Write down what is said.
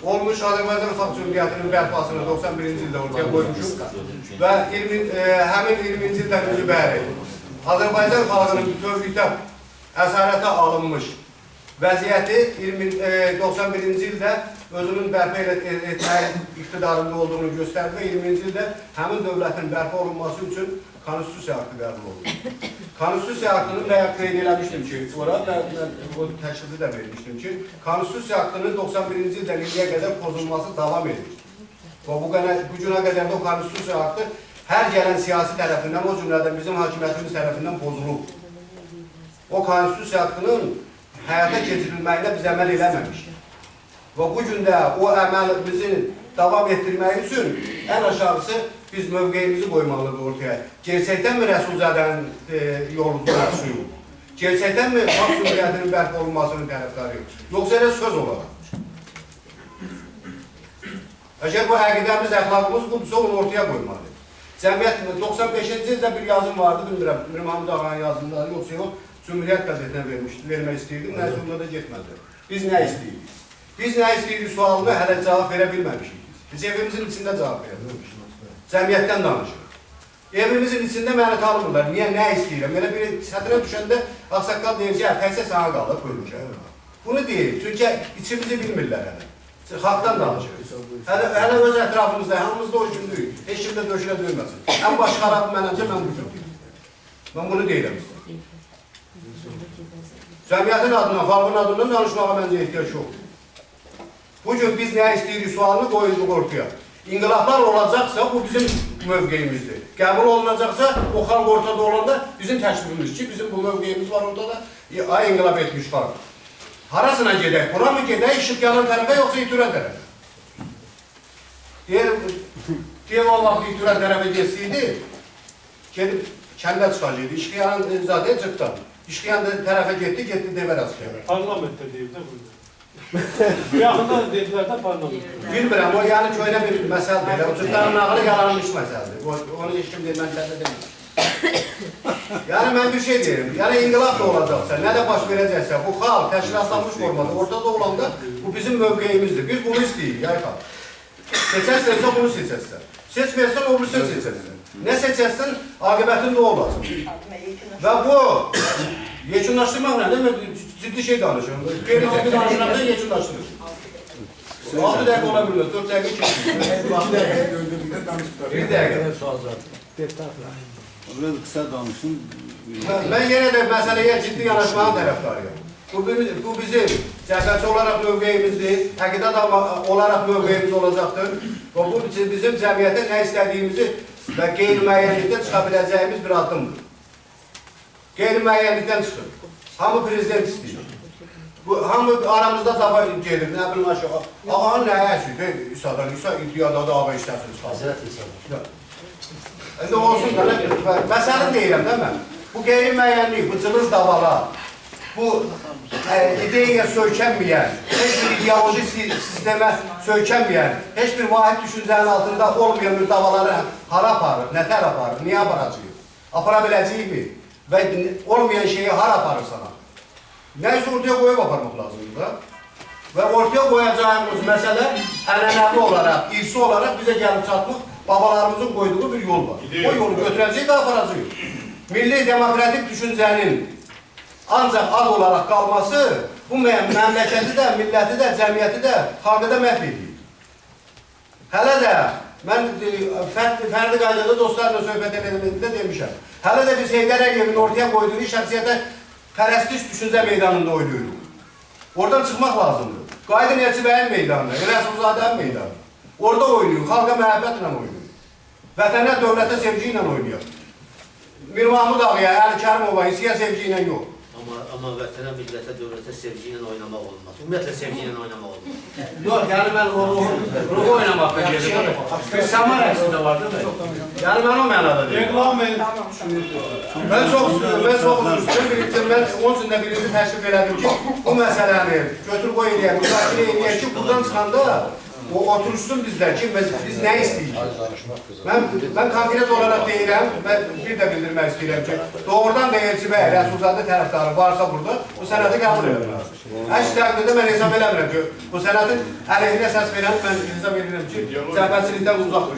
olmuş Azərbaycan Xalq Cümhuriyyətinin bərpasını 91-ci ildə ortaya qoymuşuq və həmin 20-ci ildən önce bəri Azərbaycan xalqının bütövlükdə əsarətə alınmış vəziyyəti 91-ci ildə özünün bərpa etməyi iqtidarında olduğunu göstərdi və 20-ci ildə həmin dövlətin bərpa olunması üçün konstitusiya aktı qəbul olundu. Konstitusiya aktını bəyan qeyd eləmişdim ki, orada o təşrifini də vermişdim ki, konstitusiya aktının 91-ci ildən indiyə qədər pozulması davam edir. Və bu günə qədər də o konstitusiya aktı hər gələn siyasi tərəfindən, o cümlədən bizim hakimiyyətimiz tərəfindən pozulub. O konstitusiya aktının həyata keçirilməyinə biz əməl eləməmişik. Və bu gün də o əməlimizi davam etdirmək üçün ən aşağısı biz mövqeyimizi qoymalıyıq ortaya. Gerçəkdən mi Rəsulzadənin yolunu açıyıq? Gerçəkdən mi Xalq Cümhuriyyətinin bərpa olunmasının tərəfdarıyıq? Yoxsa elə söz olaraq? Əgər bu əqidəmiz, əxlaqımız budursa onu ortaya qoymalıyıq. Cəmiyyət 95-ci ildə bir yazım vardı, bilmirəm, Mirhamid Ağanın yazımları yoxsa yox, Cümhuriyyət qəzetinə vermək istəyirdik, nə sonunda da getmədi. Biz nə istəyirik? Biz nə istəyirik sualını hələ cavab verə bilməmişik. Biz evimizin içində cavab verə bilməmişik. Cəmiyyətdən danışırıq. Evimizin içində məni tanımırlar. Niyə, nə istəyirəm? Belə bir sətrə düşəndə ağsaqqal deyir ki, təkcə sana qalıb bölmüşəm. Bunu deyir, çünki içimizi bilmirlər hələ. Xalqdan danışırıq. Hələ öz ətrafımızda, hamımızda o gündür. Heç kimdə döşülə döyməsin. Ən baş xarabı mənəmcə mən bu cürdür. Mən bunu deyirəm sizə. Cəmiyyətin adından, xalqın adından danışmağa məncə ehtiyac yoxdur. Bugün biz nə istəyirik sualını qoyulduq ortaya. İnqilablar olacaqsa bu bizim mövqeyimizdir. Qəbul olunacaqsa o xalq ortada olanda bizim təklifimiz ki, bizim bu mövqeyimiz var orada da ay inqilab etmiş xalq. Harasına gedək? Buna mı gedək? İşıq yanan tərəfə yoxsa itirən tərəfə? Deyəm o vaxt itirən tərəfə geçsəydi, gedib kəndə çıxacaqdı. İşıq yanan zaten çıxdı. İşıq yanan tərəfə getdi devər asıya. Parlamentdə deyib də burada. Yaxında dedilər də parlamentdə. Bilmirəm, o yəni ki, öyle bir məsələdir. O cüzdanın nağılı yalanmış məsələdir. Onu heç kim deyil, mən təzə demir. Yəni mən bir şey deyirəm. Yəni inqilab da olacaqsa, nə də baş verəcəksə, bu xalq təşkilatlanmış formada ortada olanda bu bizim mövqeyimizdir. Biz bunu istəyirik, yay xalq. Seçərsənsə bunu seçərsən. Seçməyərsən o birisini seçərsən. Nə seçərsən, aqibətində o olacaq. Və bu yekunlaşdırmaq nədir? Ciddi şey danışıyorum. Qeyri-ciddi danışıramda yekunlaşdırır. 6 dəqiqə ola bilmez, 4 dəqiqə keçir. 1 dəqiqə. Biraz kısa danışın. Mən yenə də məsələyə ciddi yanaşmağın tərəfdarıyım. Bu bizim cəbhəçi olaraq mövqeyimizdir, əqidat olaraq mövqeyimiz olacaqdır. Və bu bizim cəmiyyətə nə istədiyimizi və qeyri-müəyyənlikdən çıxa biləcəyimiz bir addımdır. Qeyri-müəyyənlikdən çıxır. Hamı prezident istəyir. Hamı aramızda dafa gelir, nə bilim aşağı. Ağanın nəyə əsir? İsadan, iddiada da ağa işləsin çıxar. İndi olsun da, məsələn deyirəm də mən. Bu qeyri-müəyyənlik, bu cılız davalar, bu ideyaya söykənməyən, heç bir ideoloji sistemə söykənməyən, heç bir vahid düşüncənin altında olmayan bir davaları hara aparır, nətər aparır, niyə aparacaq? Apara biləcəyik mi? Və olmayan şeyi hara aparır sana? Nəysə ortaya qoyub aparmaq lazımdır da. Və ortaya qoyacağımız məsələ ənənəvi olaraq, irsi olaraq bizə gəlib çatmaq babalarımızın qoyduğu bir yol var. O yolu götürəcək və aparacaq. Milli demokratik düşüncənin ancaq ad olaraq qalması bu məmləkəti də, milləti də, cəmiyyəti də, xalqı da məhv edir. Hələ də mən fərdi qaydada dostlarla söhbət edilməsində demişəm. Hələ də biz Heydər Əliyevin ortaya qoyduğu şəxsiyyətə pərəstiş düşüncə meydanında oynuyorduk. Oradan çıxmaq lazımdır. Qaydın Elçibəyin meydanında, Rəsulzadənin meydanında. Orada oynuyuq, xalqa məhəbbətlə oynuyuq. Vətənə, dövlətə sevgi ilə oynuyuq. Mir Mahmud Ağaya, Əli Kərimova, hisiyə sevgi ilə yox. Amma vətənə, millətə, dövlətə sevgi ilə oynamaq olmaz. Ümumiyyətlə sevgi ilə oynamaq olmaz. Yox, yəni mən ruhu oynamaq da gedir. Kristalman əksində var, değil mi? Yəni mən o mənada deyim. Mən çox üstün, mən onun üçün də birinci təşrif elədim ki, bu məsələni götür qoy eləyək, müzakirə eləyək ki, buradan çıxanda O oturuşsun bizlər ki, biz nə istəyirik? Mən konkret olaraq deyirəm, mən bir də bildirmək istəyirəm ki, doğrudan da Elçi bəy, Rəsulzadə tərəfdarı varsa burada, bu sənəti qəbul edilməz. Əks təqdirdə mən hesab eləmirəm ki, bu sənətin əleyhinə səs verən, mən hesab edirəm ki, cəbhəçilikdən uzaq bir